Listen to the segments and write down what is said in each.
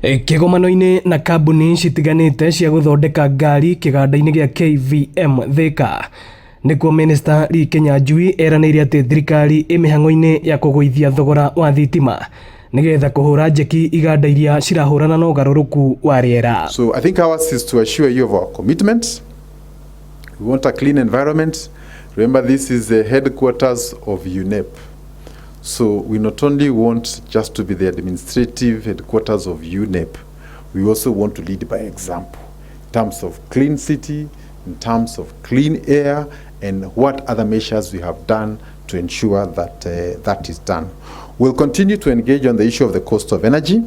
Kĩgomano-inĩ na kambuni citiganĩte cia gũthondeka ngari kĩganda-inĩ gĩa KVM Thika nĩkuo Mĩnĩsta Lee Kinyanjui eranĩire atĩ thirikari ĩmĩhang'o-inĩ ya kũgũithia thogora wa thitima nĩgetha kũhũra njeki iganda iria cirahũrana na ũgarũrũku wa rĩera. So I think ours is to assure you of our commitment. We want a clean environment. Remember, this is the headquarters of UNEP. So we not only want just to be the administrative headquarters of UNEP, we also want to lead by example in terms of clean city, in terms of clean air, and what other measures we have done to ensure that that is done. We'll continue to engage on the issue of the cost of energy.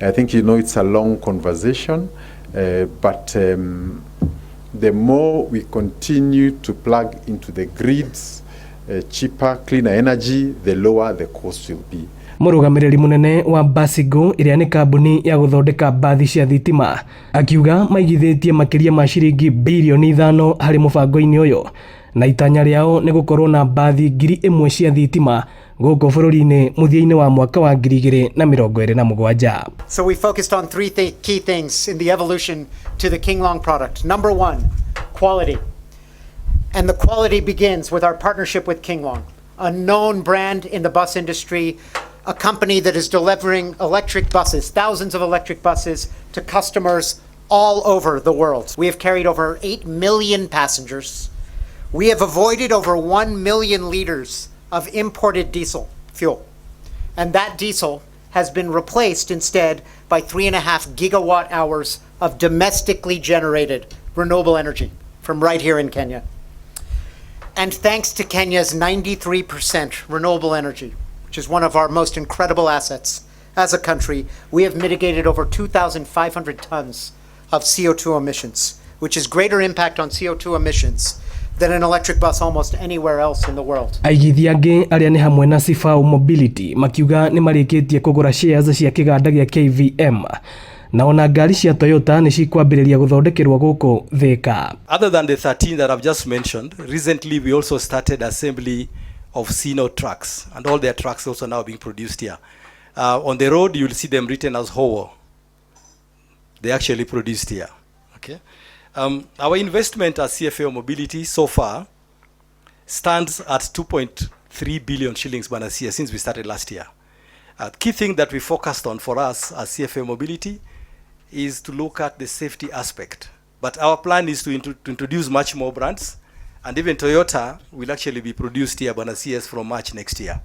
I think it's a long conversation, but the more we continue to plug into the grids cheaper, cleaner energy, the lower the cost will be. Mũrũgamĩrĩri mũnene wa Basigo ĩrĩa nĩ kambuni ya gũthondeka mbathi cia thitima akiuga maigithĩtie makĩria ma ciringi bilioni 5 harĩ mũbango-inĩ ũyũ na itanya rĩao nĩ gũkorwo na mbathi 1,000 cia thitima gũkũ bũrũri-inĩ mũthia-inĩ wa mwaka wa 2027. So we focused on three key things in the evolution to the Kinglong product. Number one, quality. And the quality begins with our partnership with Kinglong, a known brand in the bus industry, a company that is delivering electric buses, thousands of electric buses to customers all over the world. We have carried over 8 million passengers. We have avoided over 1 million liters of imported diesel fuel. And that diesel has been replaced instead by 3.5 gigawatt hours of domestically generated renewable energy from right here in Kenya. And thanks to Kenya's 93% renewable energy, which is one of our most incredible assets as a country, we have mitigated over 2,500 tons of CO2 emissions, which is greater impact on CO2 emissions than an electric bus almost anywhere else in the world. Aigithia angĩ arĩa nĩ hamwe na Sifau Mobility makiuga nĩ marĩkĩtie kũgũra shares cia kĩganda gĩa KVM. Na ona ngari cia Toyota nĩ cikwambĩrĩria gũthondekerwo gũkũ Thika. Other than the 13 that I've just mentioned, recently we also started assembly of Sino trucks, and all their trucks also now being produced here. On the road, you'll see them written as Howo. They actually produced here. Okay. Our investment as CFA Mobility so far stands at 2.3 billion shillings Banasia since we started last year. Key thing that we focused on for us as CFA Mobility is to look at the safety aspect. But our plan is to introduce much more brands, and even Toyota will actually be produced here Banasias from March next year.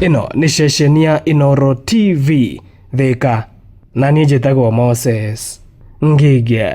Ino ni ceceni ya Inoro TV Thika na niĩ njĩtagwo Moses Ngigĩ.